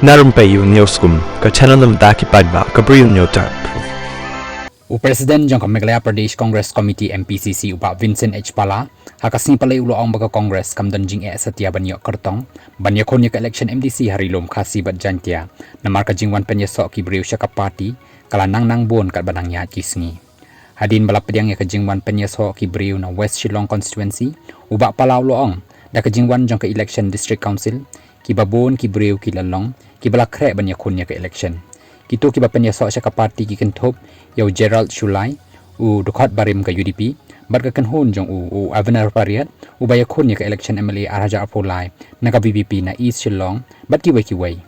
Narumpayu Newskum, ka Chananam Daki Padva, Gabriel Newtarp. Presiden jangka Meghalaya Pradesh Congress Committee MPCC upa Vincent H. Pala hakasni palay ulo ang baga Congress kamdan jing Satya banyo kartong banyo konya ka election MDC harilom khasi bat jantia na marka jingwan penyeso ki briu siya ka party kala nang bon kat banang ya kisngi hadin balap pediang ya ka jingwan penyeso ki briu na West Shillong constituency uba Pala ulo ang da ka jingwan jangka election district council ki babon ki briu ki lalong ki balakre banyo konya ka election Kito kiba penyeso siya ka party ki kentop yaw Gerald Shulai u dukhat barim ka UDP bat ka kanhon jong u Avener Pariat u bayakon ya ka election MLA Araja Apolai na ka BBP na East Shillong bat kiway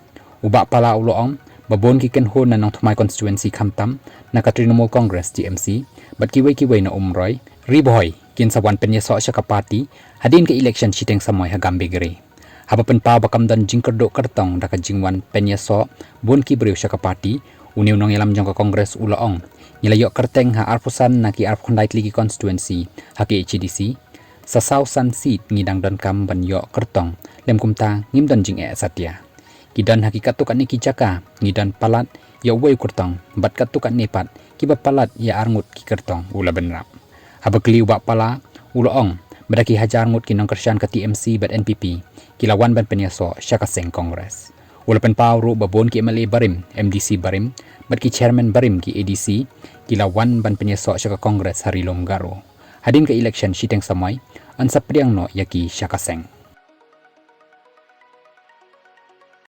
u ba Pala uloong babon ki kanhon na nang Thumai constituency Khamtam na ka Trinamool Congress TMC bat kiway na umroy riboy kin sa wan penyeso siya ka party hadin ka election siteng samoy hagambe gere Hapapan pa bakamdan jingkerdo kartong daka jingwan penyeso bun kibriu siya ka party uniw nong ilam jong ka kongres ulaong nilayo karteng ha arpusan na ki arpkondait ligi constituency ha ki HDC sa sausan seat ngidang don kam banyo kartong lem kumta ngimdan jing Satya kidan hakikatukan ni kijaka ngidan palat ya way kartong bat katukan nepat kiba palat ya arngut ki kartong ula benrap habakli ba Pala ulaong Badaki hajar ngut kinong kersyan ka TMC bat NPP kilawan ban penyeso siya ka seng Kongres. Walapan pauro babon ki MLA barim MDC barim bat ki chairman barim ki ADC kilawan ban penyeso siya ka Kongres harilom garo. Hadin ka election siteng samay an sa priang no yaki siya ka seng.